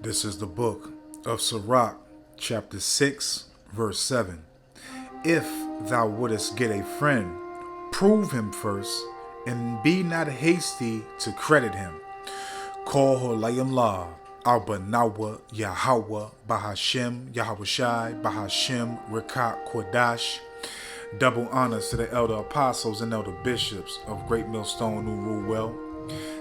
This is the book of Sirach, chapter 6, verse 7. If thou wouldest get a friend, prove him first, and be not hasty to credit him. Call Holayim La, Abba Nawa, Yahweh, Bahashem, Yahawashi, Bahashem, Rekat, Kodash. Double honors to the elder apostles and elder bishops of Great Millstone who rule well.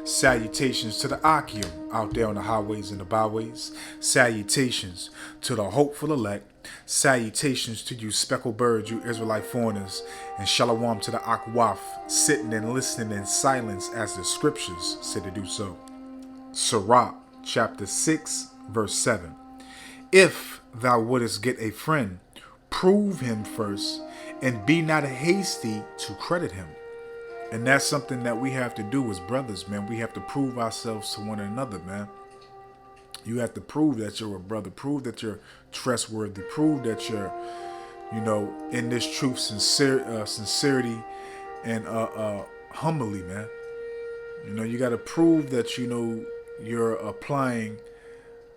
Salutations to the Akim out there on the highways and the byways. Salutations to the hopeful elect. Salutations to you speckled birds, you Israelite foreigners. And shalom to the Akwaf, sitting and listening in silence as the scriptures say to do so. Sirach, chapter 6, verse 7. If thou wouldest get a friend, prove him first, and be not hasty to credit him. And that's something that we have to do as brothers, man. We have to prove ourselves to one another, man. You have to prove that you're a brother. Prove that you're trustworthy. Prove that you're, in this truth, sincerity and humbly, man. You got to prove that, you're applying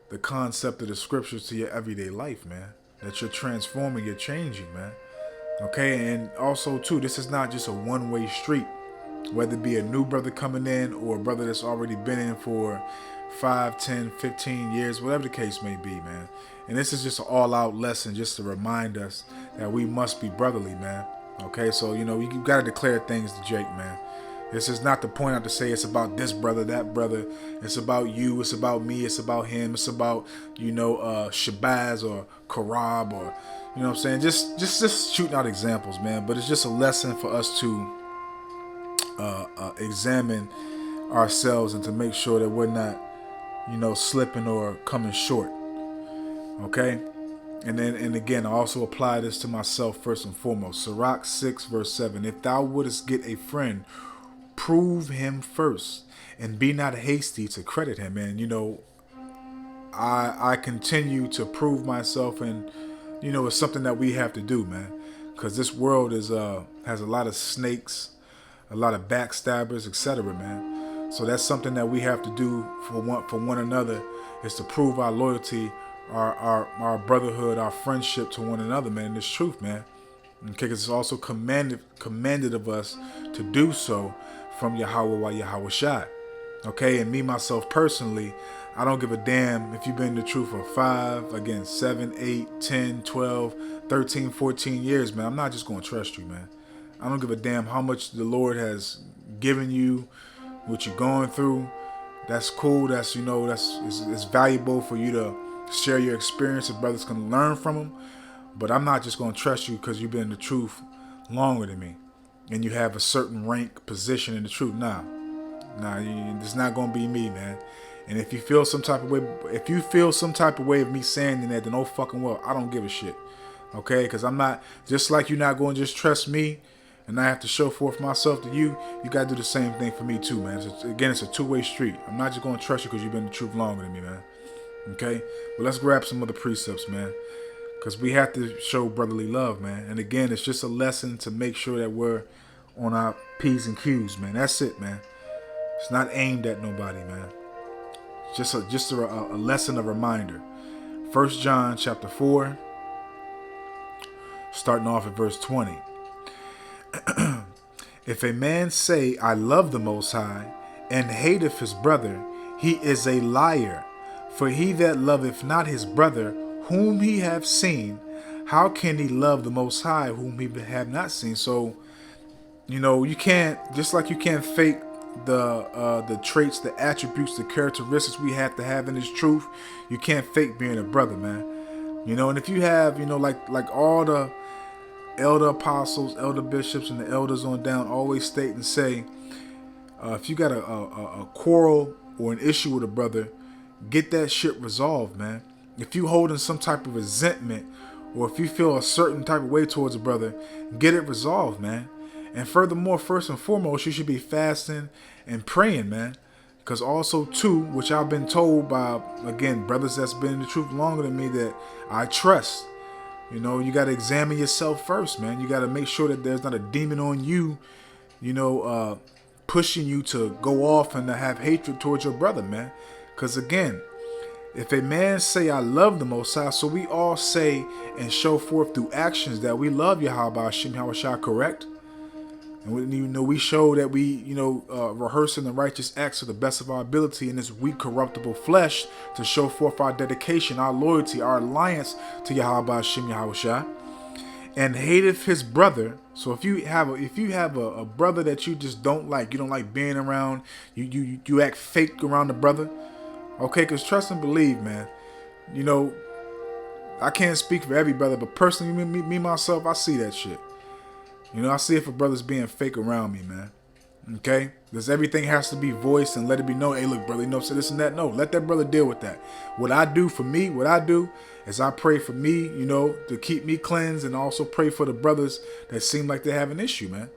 the concept of the scriptures to your everyday life, man. That you're transforming, you're changing, man. Okay, and also, too, this is not just a one-way street. Whether it be a new brother coming in or a brother that's already been in for 5, 10, 15 years, whatever the case may be, man. And this is just an all-out lesson just to remind us that we must be brotherly, man. Okay, so, you got to declare things to Jake, man. This is not the point out to say it's about this brother, that brother. It's about you. It's about me. It's about him. It's about, Shabazz or Karab or, you know what I'm saying? Just shooting out examples, man. But it's just a lesson for us to examine ourselves and to make sure that we're not, slipping or coming short. Okay? And again, I also apply this to myself first and foremost. Sirach 6, verse 7. If thou wouldest get a friend, prove him first, and be not hasty to credit him. And, I continue to prove myself, and, it's something that we have to do, man. Because this world has a lot of snakes, a lot of backstabbers, etc., man. So that's something that we have to do for one another, is to prove our loyalty, our brotherhood, our friendship to one another, man. This truth, man. Okay, because it's also commanded of us to do so from Yahweh Yahawashi. Okay, and me, myself, personally, I don't give a damn if you've been in the truth for 5, again, 7, 8, 10, 12, 13, 14 years, man. I'm not just going to trust you, man. I don't give a damn how much the Lord has given you, what you're going through. That's cool. That's, it's valuable for you to share your experience. If brothers can learn from them. But I'm not just going to trust you because you've been in the truth longer than me and you have a certain rank position in the truth. Nah, it's not going to be me, man. And if you feel some type of way, of me saying that, then oh fucking well, I don't give a shit. Okay, because I'm not, just like you're not going to just trust me and I have to show forth myself to you, you got to do the same thing for me too, man. It's a two-way street. I'm not just going to trust you because you've been in the truth longer than me, man. Okay, well, let's grab some other precepts, man. Because we have to show brotherly love, man. And again, it's just a lesson to make sure that we're on our P's and Q's, man. That's it, man. It's not aimed at nobody, man. Just a lesson, a reminder. 1 John chapter 4, starting off at verse 20. If a man say, I love the Most High, and hateth his brother, he is a liar. For he that loveth not his brother, whom he have seen, how can he love the Most High, whom he have not seen? So, you can't, just like you can't fake the traits, the attributes, the characteristics we have to have in this truth, you can't fake being a brother, man. And if you have, like all the elder apostles, elder bishops, and the elders on down always state and say, if you got a quarrel or an issue with a brother, get that shit resolved, man. If you holding some type of resentment, or if you feel a certain type of way towards a brother, get it resolved, man. And furthermore, first and foremost, you should be fasting and praying, man. Because also, too, which I've been told by, again, brothers that's been in the truth longer than me that I trust, you got to examine yourself first, man. You got to make sure that there's not a demon on you, pushing you to go off and to have hatred towards your brother, man. Because again, If a man say, I love the Most High, so we all say and show forth through actions that we love Yahweh Hashem Yahushua, correct? And we show that we, rehearsing the righteous acts to the best of our ability in this weak, corruptible flesh to show forth our dedication, our loyalty, our alliance to Yahweh Hashem Yahushua. And hateth his brother. So if you have a brother that you just don't like, you don't like being around, you act fake around the brother. Okay, because trust and believe, man. I can't speak for every brother, but personally, me myself, I see that shit. I see if a brother's being fake around me, man. Okay? Because everything has to be voiced and let it be known. Hey, look, brother, say this and that. No, let that brother deal with that. What I do is I pray for me, to keep me cleansed, and also pray for the brothers that seem like they have an issue, man.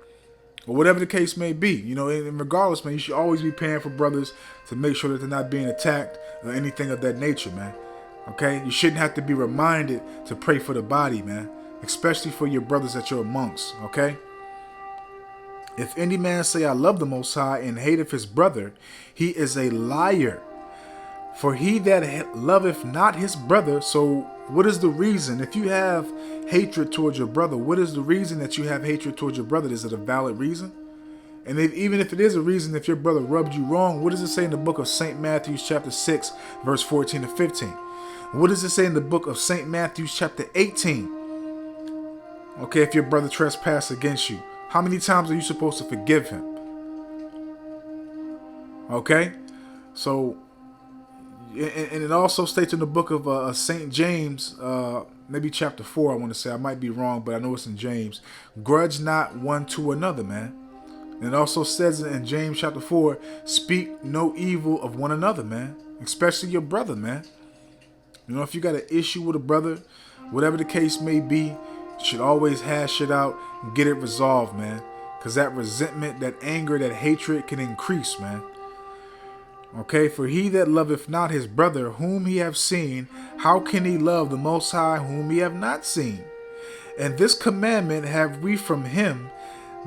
Or whatever the case may be. And regardless, man, you should always be praying for brothers to make sure that they're not being attacked or anything of that nature, man. Okay? You shouldn't have to be reminded to pray for the body, man. Especially for your brothers that you're amongst, okay? If any man say, I love the Most High, and hateth his brother, he is a liar. For he that loveth not his brother, so what is the reason? If you have hatred towards your brother, what is the reason that you have hatred towards your brother? Is it a valid reason? And even if it is a reason, if your brother rubbed you wrong, what does it say in the book of St. Matthew chapter 6, verse 14 to 15? What does it say in the book of St. Matthew chapter 18? Okay, if your brother trespass against you, how many times are you supposed to forgive him? Okay, so, and it also states in the book of St. James, maybe chapter 4, I want to say, I might be wrong, but I know it's in James. Grudge not one to another, man. And it also says in James chapter 4, speak no evil of one another, man. Especially your brother, man. If you got an issue with a brother, whatever the case may be, you should always hash it out and get it resolved, man. Because that resentment, that anger, that hatred can increase, man. Okay, for he that loveth not his brother whom he have seen, how can he love the Most High whom he have not seen? And this commandment have we from him,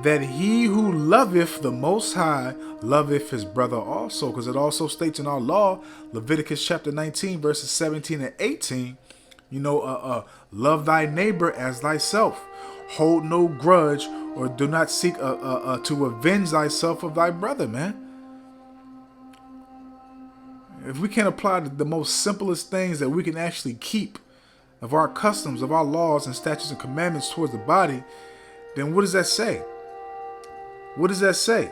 that he who loveth the Most High loveth his brother also. Because it also states in our law, Leviticus chapter 19, verses 17 and 18, love thy neighbor as thyself. Hold no grudge, or do not seek to avenge thyself of thy brother, man. If we can't apply the most simplest things that we can actually keep of our customs, of our laws and statutes and commandments towards the body, then what does that say? What does that say?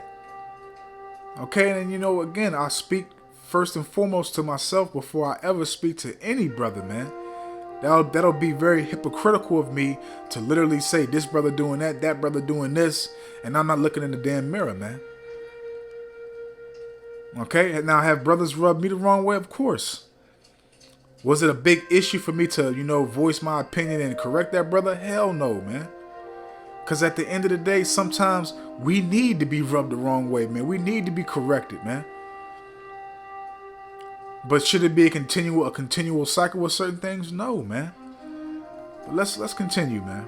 Okay, and again, I speak first and foremost to myself before I ever speak to any brother, man. That'll be very hypocritical of me to literally say this brother doing that brother doing this, and I'm not looking in the damn mirror, man. Okay, now have brothers rubbed me the wrong way? Of course. Was it a big issue for me to, voice my opinion and correct that brother? Hell no, man. Because at the end of the day, sometimes we need to be rubbed the wrong way, man. We need to be corrected, man. But should it be a continual cycle with certain things? No, man. But let's continue, man.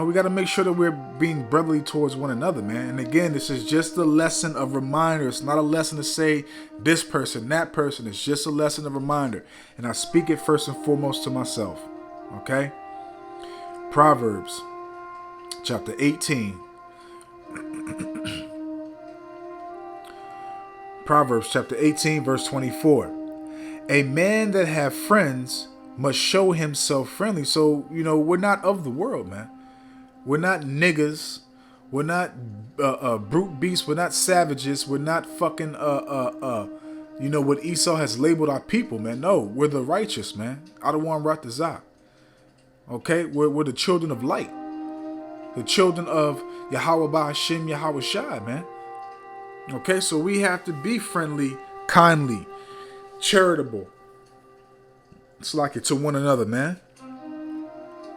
We got to make sure that we're being brotherly towards one another, man. And again, this is just a lesson of reminder. It's not a lesson to say this person, that person. It's just a lesson of reminder. And I speak it first and foremost to myself. Okay? Proverbs chapter 18. Proverbs chapter 18, verse 24. A man that have friends must show himself friendly. So, we're not of the world, man. We're not niggas. We're not brute beasts. We're not savages. We're not fucking, what Esau has labeled our people, man. No, we're the righteous, man. Adawan Ratazah. Okay? We're the children of light. The children of Yahweh Ba'Hashem Yahweh Shai, man. Okay, so we have to be friendly, kindly, charitable. It's like it to one another, man.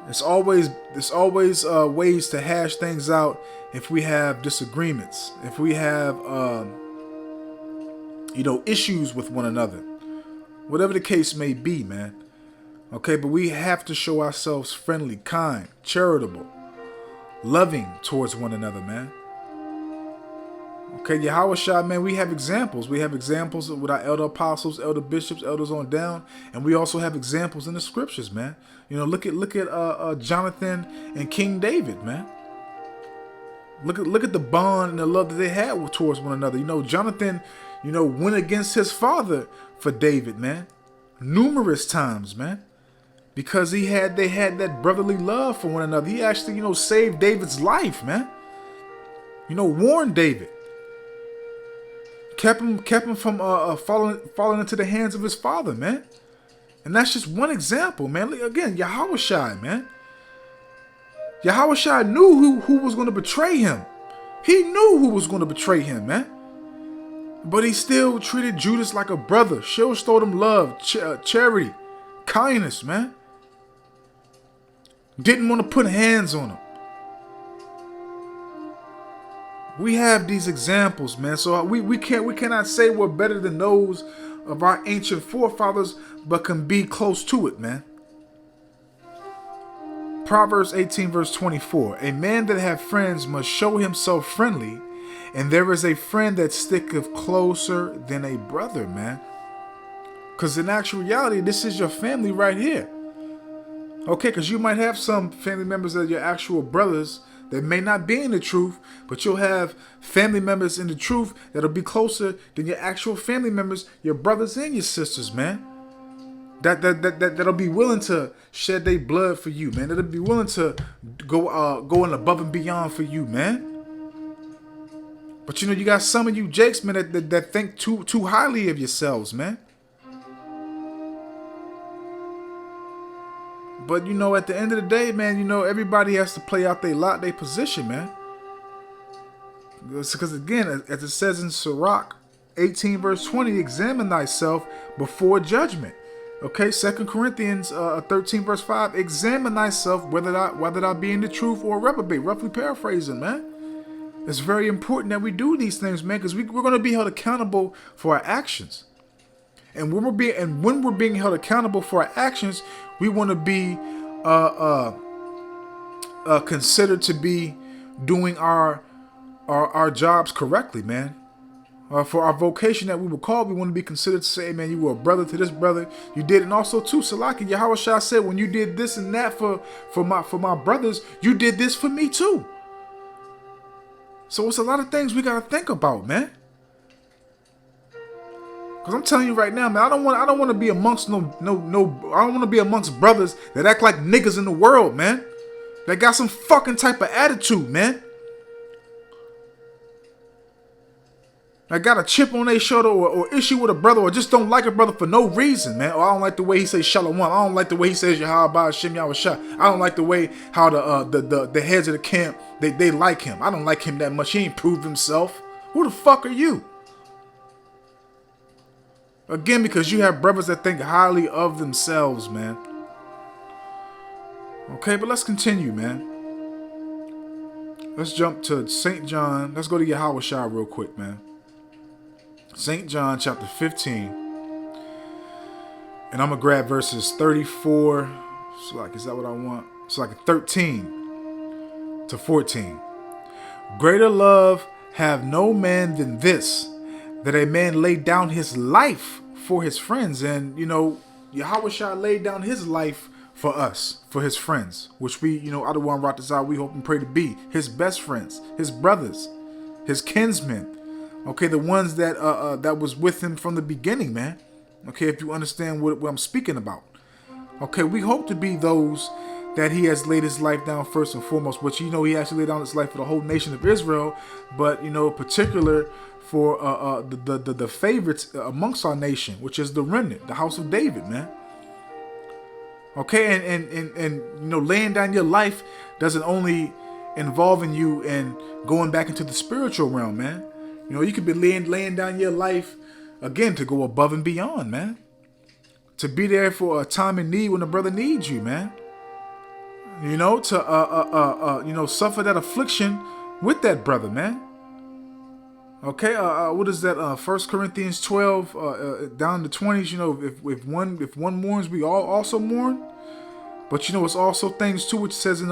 There's always ways to hash things out if we have disagreements, if we have issues with one another, whatever the case may be, man. Okay, but we have to show ourselves friendly, kind, charitable, loving towards one another, man. Okay, Yahweh Shai, man, we have examples. We have examples with our elder apostles, elder bishops, elders on down, and we also have examples in the scriptures, man. You know, look at Jonathan and King David, man. Look at the bond and the love that they had towards one another. You know, Jonathan, you know, went against his father for David, man, numerous times, man, because they had that brotherly love for one another. He actually, you know, saved David's life, man. You know, warned David. Kept him from falling into the hands of his father, man. And that's just one example, man. Again, Yahweh Shai, man. Yahweh Shai knew who was going to betray him. He knew who was going to betray him, man. But he still treated Judas like a brother. Showed him love, charity, kindness, man. Didn't want to put hands on him. We have these examples, man. So we cannot say we're better than those of our ancient forefathers, but can be close to it, man. Proverbs 18 verse 24. A man that hath friends must show himself friendly, and there is a friend that sticketh closer than a brother, man. Because in actual reality, this is your family right here. Okay, because you might have some family members that are your actual brothers that may not be in the truth, but you'll have family members in the truth that'll be closer than your actual family members, your brothers and your sisters, man. That'll be willing to shed their blood for you, man. That'll be willing to go above and beyond for you, man. But you know, you got some of you jakes, man, that think too highly of yourselves, man. But, you know, at the end of the day, man, you know, everybody has to play out their position, man. Because, again, as it says in Sirach 18 verse 20, examine thyself before judgment. Okay, 2 Corinthians 13 verse 5, examine thyself whether thou be in the truth or a reprobate. Roughly paraphrasing, man. It's very important that we do these things, man, because we're going to be held accountable for our actions. And when we're being held accountable for our actions, we want to be considered to be doing our jobs correctly, man. For our vocation that we were called, we want to be considered to say, hey, man, you were a brother to this brother. You did, and also too, Salaki, Yahweh Shai said, when you did this and that for my brothers, you did this for me too. So it's a lot of things we gotta think about, man. Cause I'm telling you right now, man, I don't want to be amongst I don't want to be amongst brothers that act like niggas in the world, man. That got some fucking type of attitude, man. That got a chip on their shoulder or issue with a brother or just don't like a brother for no reason, man. Or I don't like the way he says Shalom. I don't like the way he says Yahweh Hashem Yahweh Shah. I don't like the way how the heads of the camp, they like him. I don't like him that much. He ain't proved himself. Who the fuck are you? Again, because you have brothers that think highly of themselves, man. Okay, but let's continue, man. Let's jump to St. John. Let's go to Yahweh Shai real quick, man. St. John chapter 15. And I'm going to grab verses 34. So like, is that what I want? It's like 13 to 14. Greater love have no man than this, that a man laid down his life for his friends. And, you know, Yahweh Shai laid down his life for us, for his friends, which we, you know, Adawan Ratazah, we hope and pray to be his best friends, his brothers, his kinsmen. Okay, the ones that that was with him from the beginning, man. Okay, if you understand what I'm speaking about. Okay, we hope to be those that he has laid his life down first and foremost, which, you know, he actually laid down his life for the whole nation of Israel, but, you know, particular for the favorites amongst our nation, which is the remnant, the house of David, man. Okay, and you know, laying down your life doesn't only involve in you and going back into the spiritual realm, man. You know, you could be laying down your life, again, to go above and beyond, man. To be there for a time in need when a brother needs you, man. You know, to, you know, suffer that affliction with that brother, man. Okay, what is that? 1 Corinthians 12, down to 20s, you know, if one mourns, we all also mourn. But, you know, it's also things, too, which says in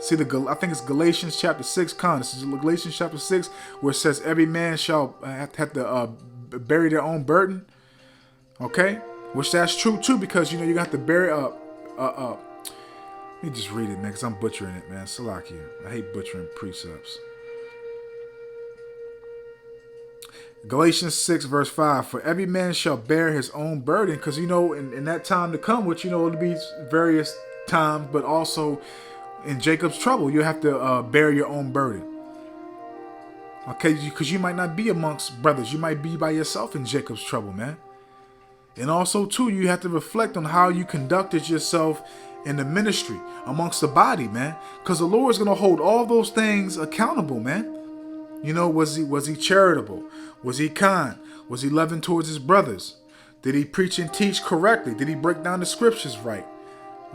see I think it's Galatians chapter 6, this is Galatians chapter 6, where it says every man shall have to bury their own burden. Okay, which that's true too, because you got to bury let me just read it, man, because I'm butchering it, man. Salakia. I hate butchering precepts. Galatians 6 verse 5, for every man shall bear his own burden, because in that time to come, which it'll be various times, but also in Jacob's trouble, you have to bear your own burden. Okay, because you might not be amongst brothers, you might be by yourself in Jacob's trouble, man. And also too, you have to reflect on how you conducted yourself in the ministry amongst the body, man, because the Lord is going to hold all those things accountable, man. Was he charitable? Was he kind? Was he loving towards his brothers? Did he preach and teach correctly? Did he break down the scriptures right?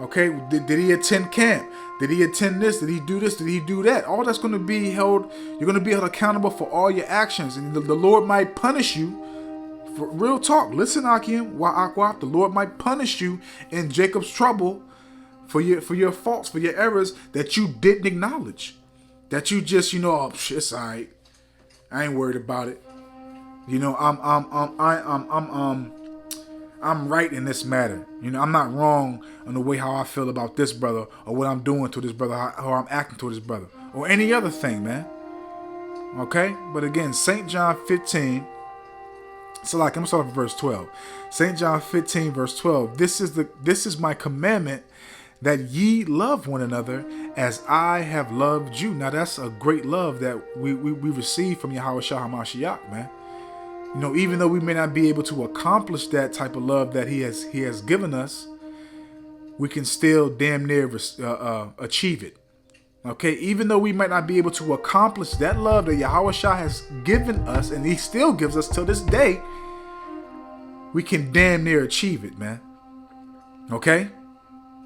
Okay, did he attend camp? Did he attend this? Did he do this? Did he do that? All that's going to be held, you're going to be held accountable for all your actions. And the Lord might punish you. For real talk, listen, Akim, the Lord might punish you in Jacob's trouble for your faults, for your errors that you didn't acknowledge. That you just, oh, it's all right. I ain't worried about it. I'm right in this matter. I'm not wrong on the way how I feel about this brother, or what I'm doing to this brother, how I'm acting to this brother, or any other thing, man. Okay? But again, St. John 15. So I'm gonna start off at verse 12. St. John 15, verse 12. This is my commandment, that ye love one another as I have loved you. Now that's a great love that we receive from Yahweh Shah HaMashiach, man. Even though we may not be able to accomplish that type of love that he has given us, we can still damn near achieve it. Okay, even though we might not be able to accomplish that love that Yahweh Shah has given us, and he still gives us till this day, we can damn near achieve it, man. Okay?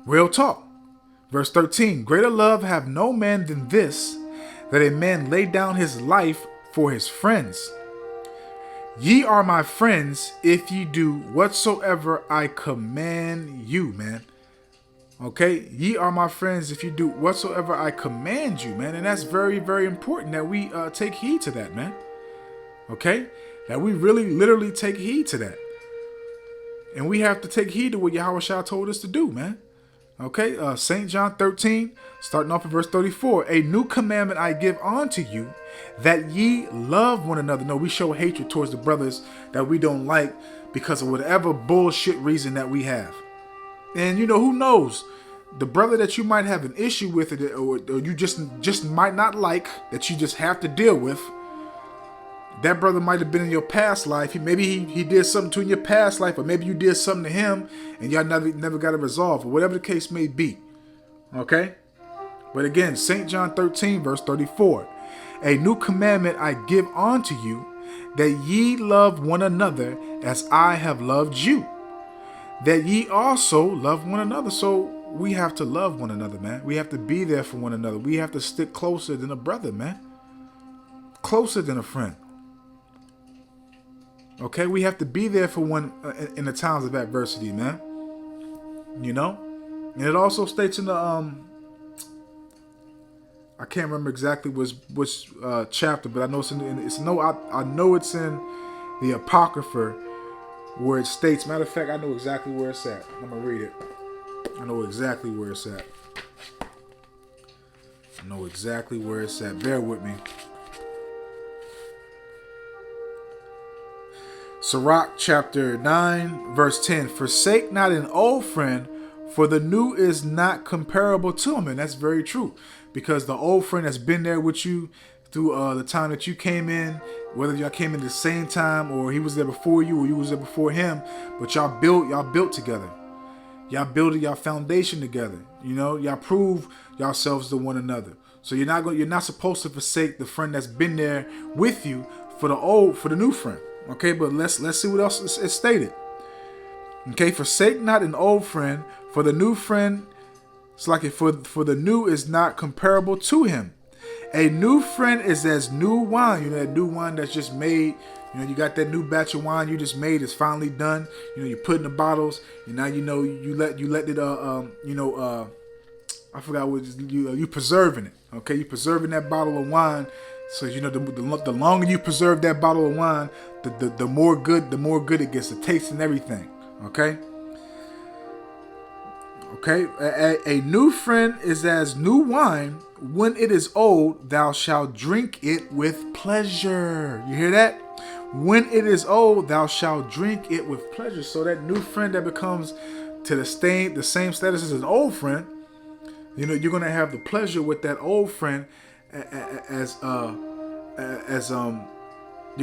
Real talk. Verse 13, greater love have no man than this, that a man lay down his life for his friends. Ye are my friends if ye do whatsoever I command you, man. Okay, ye are my friends if you do whatsoever I command you, man. And that's very, very important that we take heed to that, man. Okay, that we really literally take heed to that. And we have to take heed to what Yahweh Shah told us to do, man. Okay, St. John 13, starting off at verse 34. A new commandment I give unto you, that ye love one another. No, we show hatred towards the brothers that we don't like because of whatever bullshit reason that we have. And who knows? The brother that you might have an issue with, or you just might not like, that you just have to deal with, that brother might have been in your past life. Maybe he did something to you in your past life, or maybe you did something to him and y'all never got it resolved, or whatever the case may be. Okay? But again, St. John 13, verse 34. A new commandment I give unto you, that ye love one another as I have loved you, that ye also love one another. So we have to love one another, man. We have to be there for one another. We have to stick closer than a brother, man. Closer than a friend. Okay, we have to be there for one in the times of adversity, man. And it also states in the I can't remember exactly which chapter, but I know I know it's in the Apocrypha, where it states. Matter of fact, I know exactly where it's at. I'm gonna read it. I know exactly where it's at. Bear with me. Sirach chapter 9, verse 10. Forsake not an old friend, for the new is not comparable to him. And that's very true, because the old friend has been there with you through the time that you came in, whether y'all came in the same time, or he was there before you, or you was there before him, but y'all built together. Y'all built your foundation together. Y'all prove yourselves to one another. So you're not supposed to forsake the friend that's been there with you for the new friend. Okay, but let's see what else is stated. Okay, forsake not an old friend, for the new friend, it's like for the new is not comparable to him. A new friend is as new wine. That new wine that's just made. You got that new batch of wine you just made. It's finally done. You put in the bottles, and now you let it I forgot what you preserving it. Okay, you preserving that bottle of wine. So you know the longer you preserve that bottle of wine, the more good it gets, the taste and everything. Okay. Okay, a new friend is as new wine. When it is old, thou shalt drink it with pleasure. You hear that? When it is old, thou shalt drink it with pleasure. So that new friend that becomes to the same status as an old friend, you know, you're gonna have the pleasure with that old friend as you're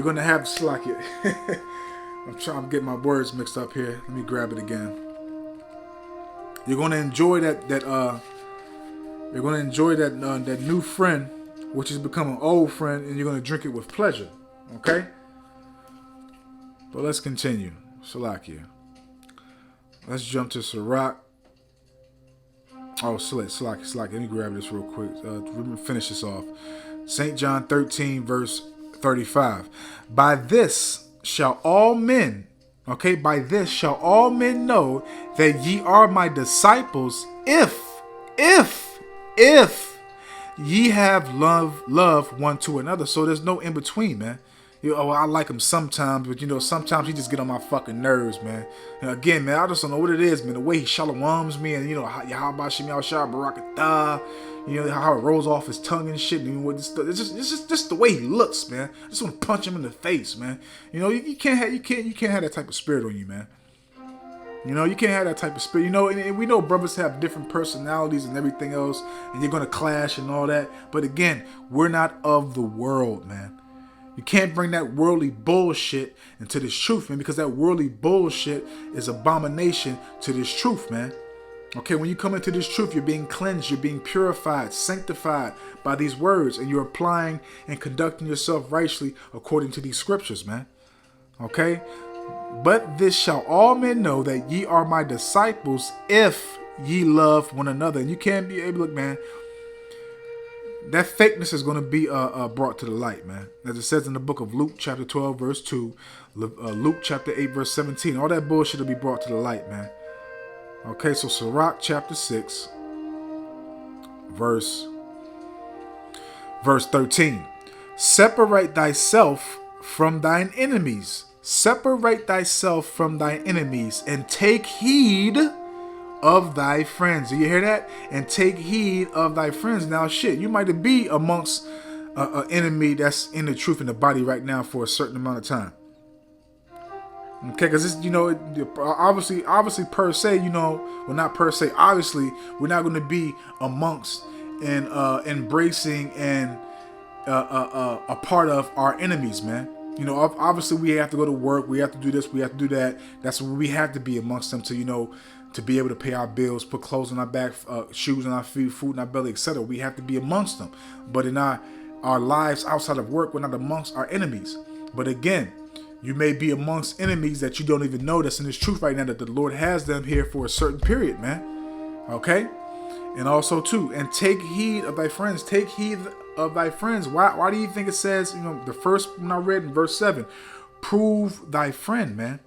gonna have slack it. I'm trying to get my words mixed up here. Let me grab it again. You're gonna enjoy that new friend, which has become an old friend, and you're gonna drink it with pleasure. Okay. But let's continue. Salakia. Let's jump to Sirach. Oh, Salakia. Let me grab this real quick. Let me finish this off. St. John 13, verse 35. By this shall all men know that ye are my disciples if ye have love one to another. So there's no in between, man. I like him sometimes, but sometimes he just get on my fucking nerves, man. Again, man, I just don't know what it is, man. The way he shalom's me, and how about Shemi Al-Shah Barakatah, how it rolls off his tongue and shit. It's just the way he looks, man. I just want to punch him in the face, man. You can't have that type of spirit on you, man. You can't have that type of spirit. And we know brothers have different personalities and everything else, and you're gonna clash and all that. But again, we're not of the world, man. You can't bring that worldly bullshit into this truth, man, because that worldly bullshit is abomination to this truth, man. Okay, when you come into this truth, you're being cleansed, you're being purified, sanctified by these words, and you're applying and conducting yourself righteously according to these scriptures, man. Okay? But this shall all men know that ye are my disciples if ye love one another. And you can't be able to, man, that fakeness is going to be brought to the light, man. As it says in the book of Luke, chapter 12, verse 2, Luke, chapter 8, verse 17. All that bullshit will be brought to the light, man. Okay, so Sirach, chapter 6, verse 13. Separate thyself from thine enemies. Separate thyself from thine enemies and take heed of thy friends. Do you hear that? And take heed of thy friends. Now, shit, you might be amongst an enemy that's in the truth in the body right now for a certain amount of time. Okay, because it's obviously per se, well, not per se. Obviously, we're not going to be amongst and embracing and a part of our enemies, man. Obviously we have to go to work. We have to do this. We have to do that. That's what we have to be amongst them to be able to pay our bills, put clothes on our back, shoes on our feet, food in our belly, etc. We have to be amongst them. But in our lives outside of work, we're not amongst our enemies. But again, you may be amongst enemies that you don't even know that's in this truth right now, that the Lord has them here for a certain period, man. Okay? And also too, and take heed of thy friends. Take heed of thy friends. Why do you think it says, the first one I read in verse 7, prove thy friend, man.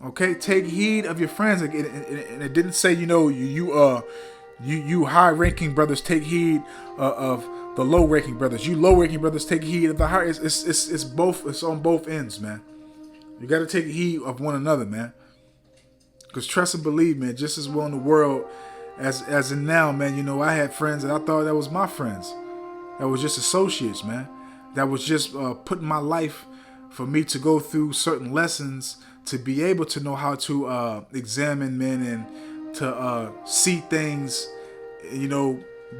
Okay, take heed of your friends. And it didn't say, you high-ranking brothers take heed of the low-ranking brothers. You low-ranking brothers take heed of the high. It's both. It's on both ends, man. You got to take heed of one another, man. Because trust and believe, man, just as well in the world as in now, man. I had friends that I thought that was my friends. That was just associates, man. That was just putting my life for me to go through certain lessons to be able to know how to examine men and to see things,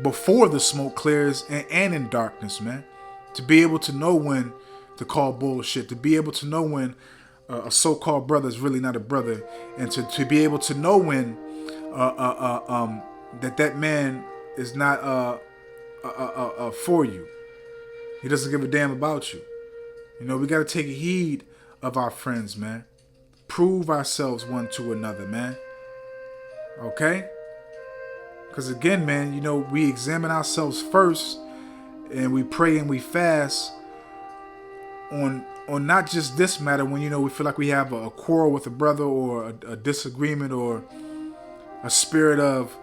before the smoke clears and in darkness, man. To be able to know when to call bullshit. To be able to know when a so-called brother is really not a brother. And to be able to know when that man is not for you. He doesn't give a damn about you. We got to take heed of our friends, man. Prove ourselves one to another, man. Okay? Because again, man, we examine ourselves first, and we pray and we fast on not just this matter when, we feel like we have a quarrel with a brother or a disagreement or a spirit of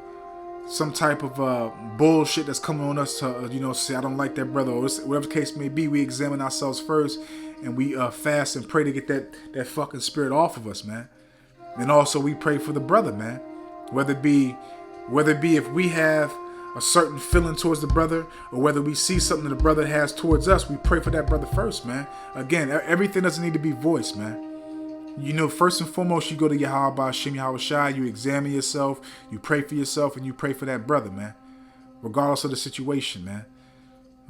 some type of bullshit that's coming on us to, say, I don't like that brother, or whatever the case may be, we examine ourselves first, and we fast and pray to get that fucking spirit off of us, man. And also we pray for the brother, man. Whether it be if we have a certain feeling towards the brother, or whether we see something the brother has towards us, we pray for that brother first, man. Again, everything doesn't need to be voiced, man. First and foremost, you go to Yahweh Shem Yahweh Shai, you examine yourself, you pray for yourself, and you pray for that brother, man. Regardless of the situation, man.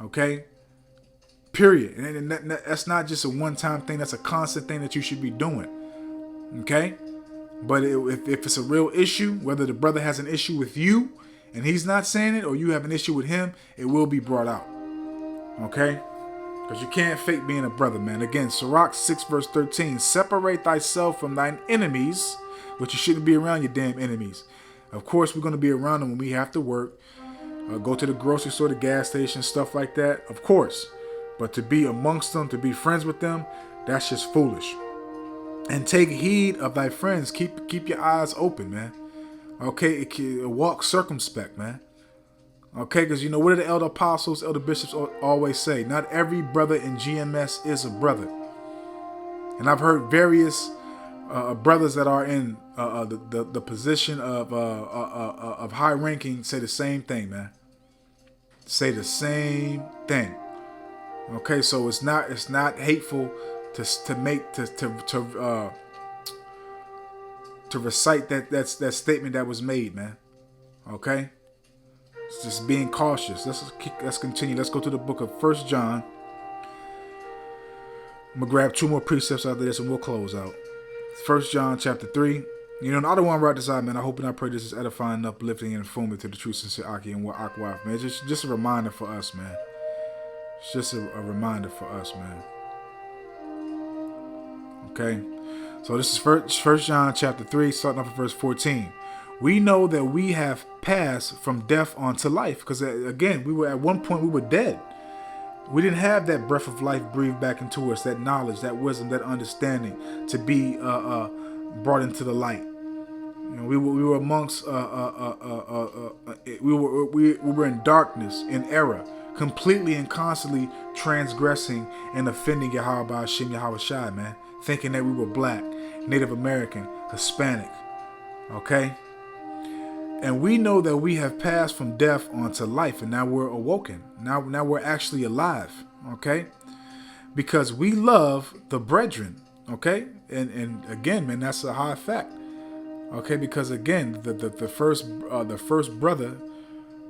Okay? Period. And that's not just a one-time thing, that's a constant thing that you should be doing. Okay? But if it's a real issue, whether the brother has an issue with you, and he's not saying it, or you have an issue with him, it will be brought out. Okay? Because you can't fake being a brother, man. Again, Sirach 6 verse 13. Separate thyself from thine enemies, but you shouldn't be around your damn enemies. Of course, we're going to be around them when we have to work. Go to the grocery store, the gas station, stuff like that. Of course. But to be amongst them, to be friends with them, that's just foolish. And take heed of thy friends. Keep your eyes open, man. Okay? Walk circumspect, man. Okay, because what do the elder apostles, elder bishops always say? Not every brother in GMS is a brother. And I've heard various brothers that are in the position of high ranking say the same thing, man. Say the same thing. Okay, so it's not hateful to recite that statement that was made, man. Okay. It's just being cautious. Let's continue. Let's go to the book of 1 John. I'm going to grab 2 more precepts after this and we'll close out. 1 John chapter 3. I don't want to write this out, man. I hope and I pray this is edifying, uplifting, and informative to the true, sincere Aki and what Akwaf, man. Just a reminder for us, man. It's just a reminder for us, man. Okay. So this is 1 John chapter 3, starting off at verse 14. We know that we have passed from death onto life. Because again, at one point we were dead. We didn't have that breath of life breathed back into us, that knowledge, that wisdom, that understanding to be brought into the light. We were amongst we were in darkness, in error, completely and constantly transgressing and offending Yahweh Shem Yahweh Shai, man. Thinking that we were black, Native American, Hispanic. Okay? And we know that we have passed from death onto life, and now we're awoken. Now we're actually alive, okay? Because we love the brethren, okay? And again, man, that's a high fact, okay? Because again, the first brother,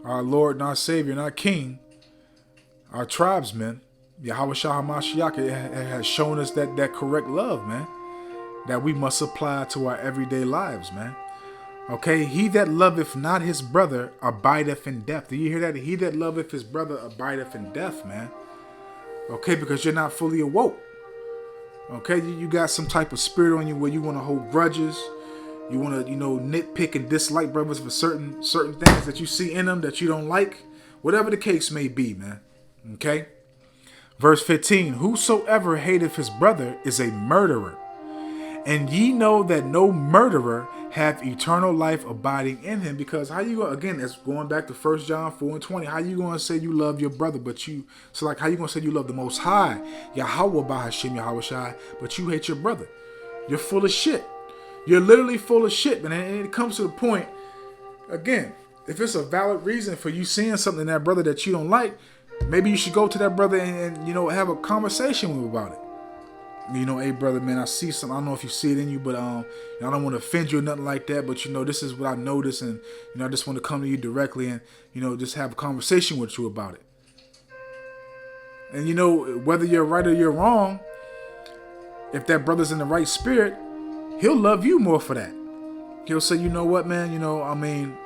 our Lord and our Savior and our King, our tribesmen, Yahweh Shah HaMashiach, has shown us that correct love, man, that we must apply to our everyday lives, man. Okay, he that loveth not his brother abideth in death. Do you hear that? He that loveth his brother abideth in death, man. Okay, because you're not fully awoke. Okay, you got some type of spirit on you where you want to hold grudges. You want to, nitpick and dislike brothers for certain things that you see in them that you don't like. Whatever the case may be, man. Okay. Verse 15, whosoever hateth his brother is a murderer. And ye know that no murderer have eternal life abiding in him. Because how you go, again, that's going back to 1 John 4 and 20. How you going to say you love your brother, how you going to say you love the Most High, Yahweh Bahashim Yahweh Shai, but you hate your brother? You're full of shit. You're literally full of shit, man. And it comes to the point, again, if it's a valid reason for you seeing something in that brother that you don't like, maybe you should go to that brother and have a conversation with him about it. Hey brother, man, I see something. I don't know if you see it in you, but I don't want to offend you or nothing like that. But this is what I noticed, and I just want to come to you directly and just have a conversation with you about it. And whether you're right or you're wrong, if that brother's in the right spirit, he'll love you more for that. He'll say, you know what, man,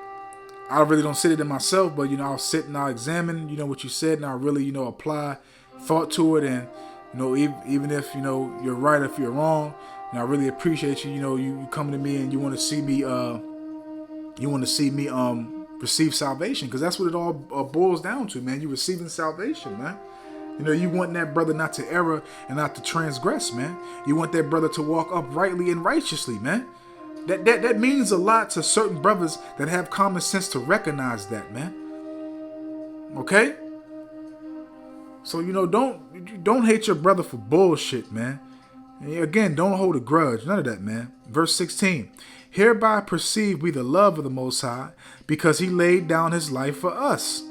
I really don't sit it in myself, but I'll sit and I'll examine what you said, and I'll really apply thought to it. And even if you're right, if you're wrong, I really appreciate you. You coming to me and you want to see me receive salvation, because that's what it all boils down to, man. You receiving salvation, man. You want that brother not to err and not to transgress, man. You want that brother to walk uprightly and righteously, man. That means a lot to certain brothers that have common sense to recognize that, man. Okay? So, don't hate your brother for bullshit, man. And again, don't hold a grudge. None of that, man. Verse 16. Hereby perceive we the love of the Most High, because he laid down his life for us.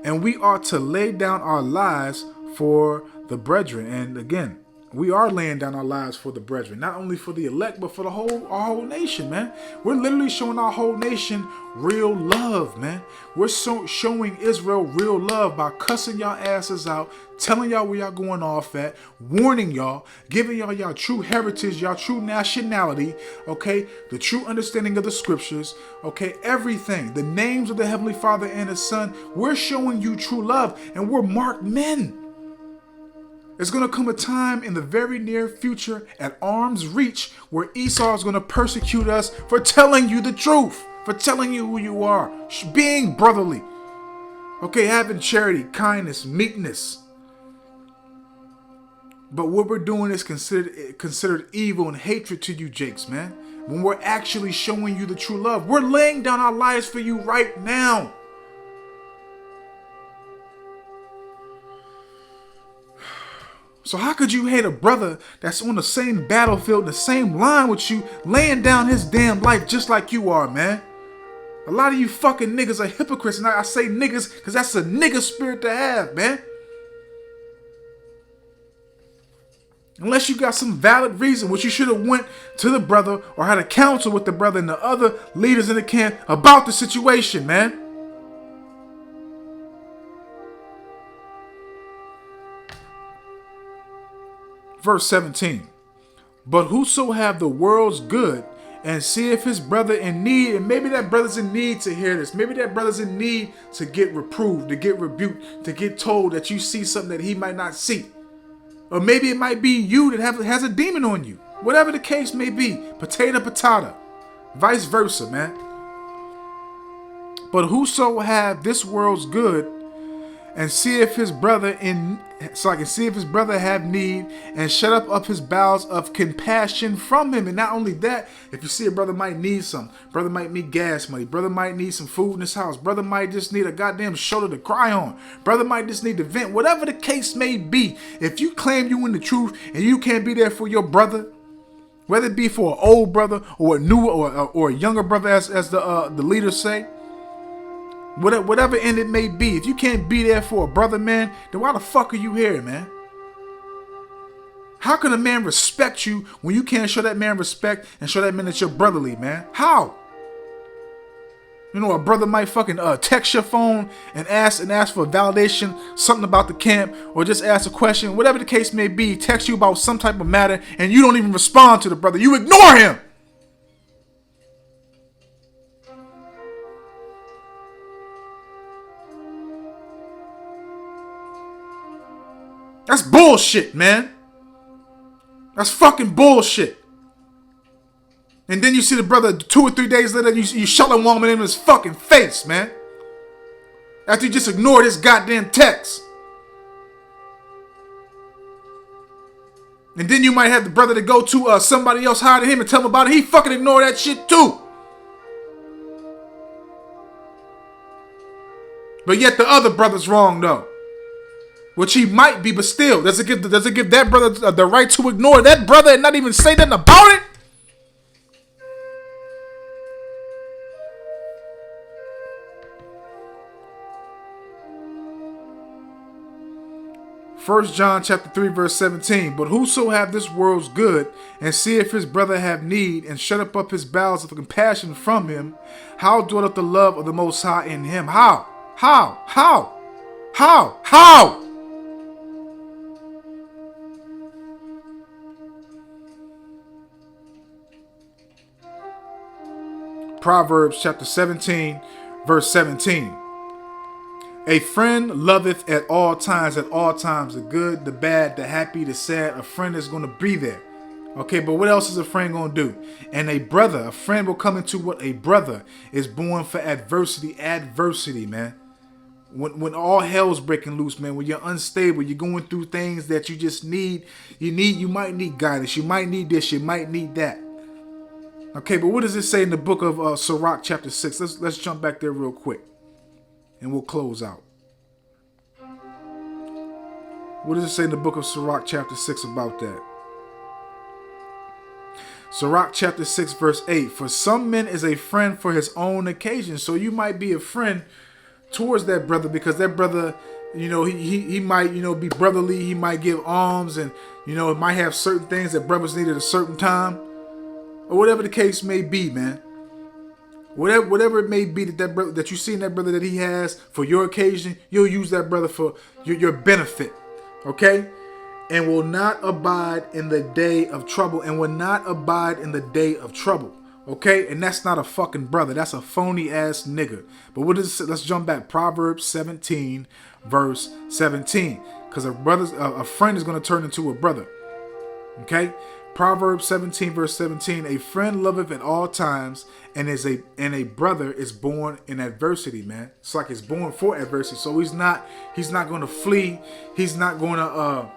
And we ought to lay down our lives for the brethren. And again, we are laying down our lives for the brethren, not only for the elect, but for our whole nation, man. We're literally showing our whole nation real love, man. We're showing Israel real love by cussing y'all asses out, telling y'all where y'all going off at, warning y'all, giving y'all true heritage, y'all true nationality, okay? The true understanding of the scriptures, okay? Everything, the names of the Heavenly Father and His Son. We're showing you true love, and we're marked men. There's going to come a time in the very near future at arm's reach where Esau is going to persecute us for telling you the truth, for telling you who you are, being brotherly, okay, having charity, kindness, meekness. But what we're doing is considered evil and hatred to you, Jakes, man. When we're actually showing you the true love, we're laying down our lives for you right now. So how could you hate a brother that's on the same battlefield, the same line with you, laying down his damn life just like you are, man? A lot of you fucking niggas are hypocrites, and I say niggas because that's a nigga spirit to have, man. Unless you got some valid reason, which you should have went to the brother or had a counsel with the brother and the other leaders in the camp about the situation, man. Verse 17, but whoso have the world's good and seeth his brother in need, and maybe that brother's in need to hear this. Maybe that brother's in need to get reproved, to get rebuked, to get told that you see something that he might not see. Or maybe it might be you that has a demon on you. Whatever the case may be, potato, vice versa, man. But whoso have this world's good and see if his brother have need, and shut up his bowels of compassion from him. And not only that, if you see a brother might need something, brother might need gas money, brother might need some food in his house, brother might just need a goddamn shoulder to cry on, brother might just need to vent, whatever the case may be. If you claim you in the truth and you can't be there for your brother, whether it be for an old brother or a new or a younger brother, as the leaders say, whatever end it may be, if you can't be there for a brother, man, then why the fuck are you here, man? How can a man respect you when you can't show that man respect and show that man that you're brotherly, man? How? A brother might fucking text your phone and ask for validation, something about the camp, or just ask a question, whatever the case may be, text you about some type of matter, and you don't even respond to the brother. You ignore him. That's bullshit, man. That's fucking bullshit. And then you see the brother 2 or 3 days later, you shelling woman in his fucking face, man. After you just ignored his goddamn text. And then you might have the brother to go to somebody else higher than him and tell him about it. He fucking ignore that shit too. But yet the other brother's wrong though. Which he might be, but still, does it give that brother the right to ignore that brother and not even say nothing about it? First John chapter 3 verse 17. But whoso have this world's good and see if his brother have need and shut up his bowels of compassion from him, how dwelleth the love of the Most High in him? How? Proverbs chapter 17 verse 17. A friend loveth at all times, the good, the bad, the happy, the sad. A friend is going to be there. Okay, but what else is a friend going to do? And a friend will come into what a brother is born for adversity, man. When all hell's breaking loose, man, when you're unstable, you're going through things that you just need. You might need guidance. You might need this. You might need that. Okay, but what does it say in the book of Sirach chapter 6? Let's jump back there real quick, and we'll close out. What does it say in the book of Sirach chapter 6 about that? Sirach chapter 6 verse 8. For some men is a friend for his own occasion. So you might be a friend towards that brother because that brother, he might, be brotherly. He might give alms and, it might have certain things that brothers need at a certain time. Or whatever the case may be, man. Whatever it may be that brother, that you see in that brother that he has for your occasion, you'll use that brother for your benefit. Okay? And will not abide in the day of trouble. And will not abide in the day of trouble. Okay? And that's not a fucking brother. That's a phony ass nigga. But what is it? Let's jump back. Proverbs 17 verse 17. Because a friend is going to turn into a brother. Okay? Proverbs 17 verse 17. A friend loveth at all times, and a brother is born in adversity, man. It's like it's born for adversity. So he's not going to flee. He's not going to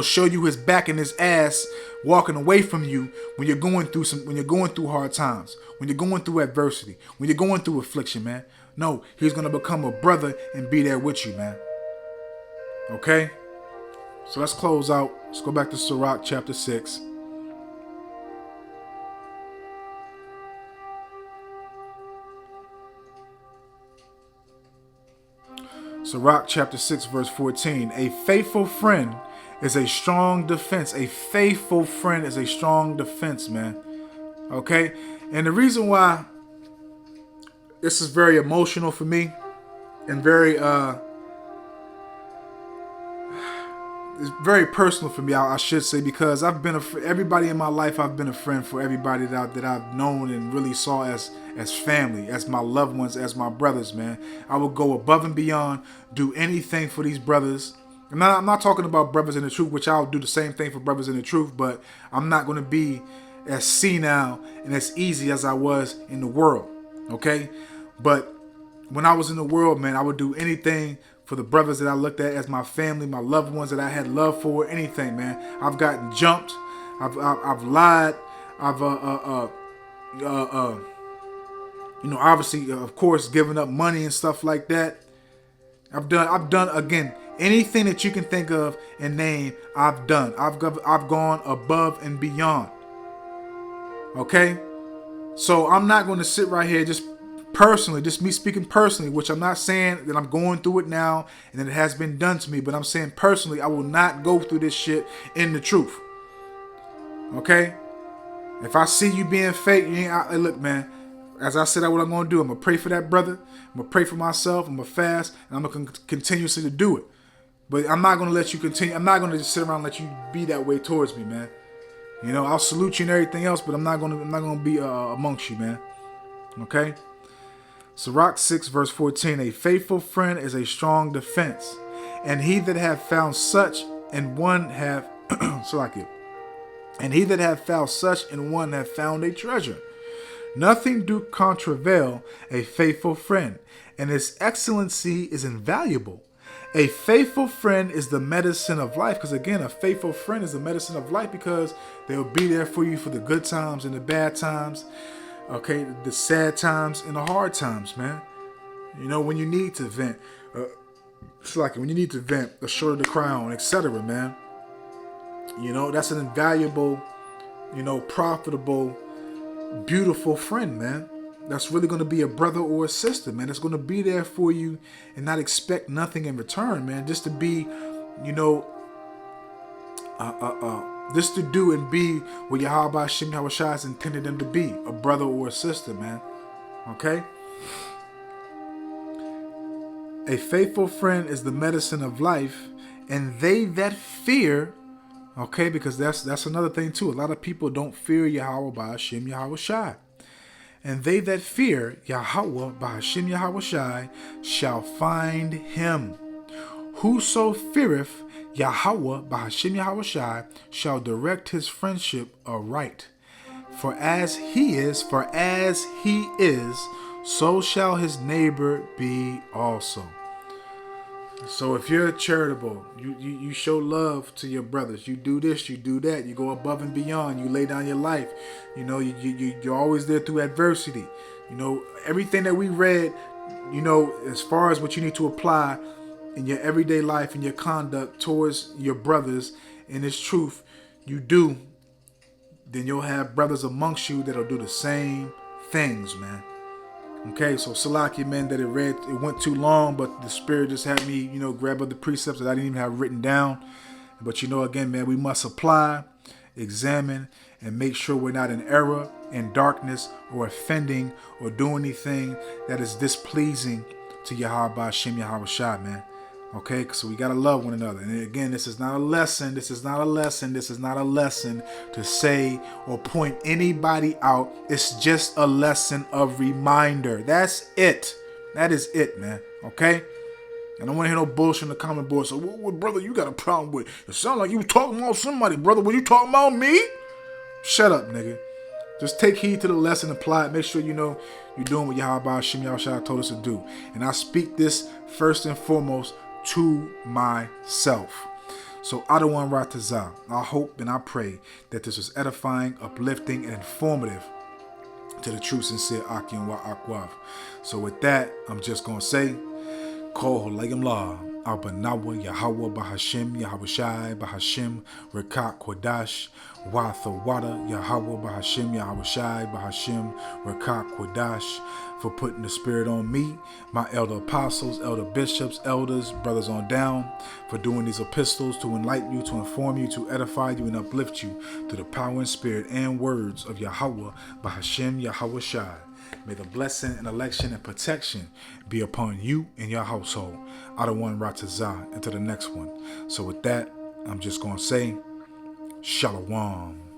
show you his back and his ass walking away from you when you're going through hard times, when you're going through adversity, when you're going through affliction, man. No, he's going to become a brother and be there with you, man. Okay? So let's close out. Let's go back to Sirach chapter 6. Sirach chapter 6 verse 14. A faithful friend is a strong defense. A faithful friend is a strong defense, man. Okay? And the reason why this is very emotional for me and it's very personal for me, I should say, because everybody in my life, I've been a friend for everybody that I've known and really saw as family, as my loved ones, as my brothers, man. I would go above and beyond, do anything for these brothers. I'm not talking about brothers in the truth, which I'll do the same thing for brothers in the truth, but I'm not going to be as senile and as easy as I was in the world, okay? But when I was in the world, man, I would do anything for the brothers that I looked at as my family, my loved ones that I had love for, anything, man. I've gotten jumped, I've lied, I've obviously, of course, giving up money and stuff like that. I've done again anything that you can think of and name. I've done. I've gone above and beyond. Okay, so I'm not going to sit right here just me speaking personally, which I'm not saying that I'm going through it now and that it has been done to me, but I'm saying personally, I will not go through this shit in the truth. Okay? If I see you being fake, look, man, as I said, what I'm going to do, I'm going to pray for that brother. I'm going to pray for myself. I'm going to fast, and I'm going to continuously to do it. But I'm not going to let you continue. I'm not going to just sit around and let you be that way towards me, man. I'll salute you and everything else, but I'm not going to be amongst you, man. Okay? Sirach 6 verse 14. A faithful friend is a strong defense, and he that hath found such in one hath and he that hath found such in one hath found a treasure. Nothing do contravail a faithful friend, and his excellency is invaluable. A faithful friend is the medicine of life, because again, a faithful friend is the medicine of life, because they'll be there for you for the good times and the bad times. Okay, the sad times and the hard times, man. When you need to vent, when you need to vent, a shoulder to cry on, etc., man. That's an invaluable, profitable, beautiful friend, man. That's really going to be a brother or a sister, man. That's going to be there for you and not expect nothing in return, man. Just to be, just to do and be what Yahweh Shem Yahushua has intended them to be, a brother or a sister, man. Okay? A faithful friend is the medicine of life, and they that fear, okay, because that's another thing too. A lot of people don't fear Yahweh by Hashem Yahushua. And they that fear Yahweh by Hashem Yahushua shall find him. Whoso feareth Yahweh by Hashem Yahushua shall direct his friendship aright. For as he is, so shall his neighbor be also. So if you're charitable, you show love to your brothers. You do this, you do that. You go above and beyond. You lay down your life. You know, you're always there through adversity. You know, everything that we read, you know, as far as what you need to apply in your everyday life and your conduct towards your brothers in this truth, you do, then you'll have brothers amongst you that'll do the same things, man. Okay, so Salaki, man, that it went too long, but the Spirit just had me, you know, grab other precepts that I didn't even have written down. But you know, again, man, we must apply, examine, and make sure we're not in error, in darkness, or offending, or doing anything that is displeasing to Yahweh Shem Yahweh Shai, man. Okay, so we gotta love one another. And again, this is not a lesson. This is not a lesson. This is not a lesson to say or point anybody out. It's just a lesson of reminder. That's it. That is it, man. Okay? I don't want to hear no bullshit in the comment board. So, what brother, you got a problem with? It sounds like you was talking about somebody, brother. Were you talking about me? Shut up, nigga. Just take heed to the lesson, apply it. Make sure you know you're doing what Yahweh Shem Yahushua told us to do. And I speak this first and foremost to myself. So Adawan Ratazah, I hope and I pray that this was edifying, uplifting, and informative to the true, sincere Aki and Wa Akwav. So with that, I'm just going to say, Kol Holayim La, Abanawa, Yahweh Bahashim, Yahweh Shai, Bahashim, Rekat Kodash, Watha Wada, Yahweh Bahashim, Yahweh Shai, Bahashim, Rekat Kodash, for putting the Spirit on me, my elder apostles, elder bishops, elders, brothers on down, for doing these epistles to enlighten you, to inform you, to edify you, and uplift you through the power and spirit and words of Yahweh Bahashim, Yahweh Shai. May the blessing and election and protection be upon you and your household. Adawan Ratazah, into the next one. So with that, I'm just going to say, Shalom.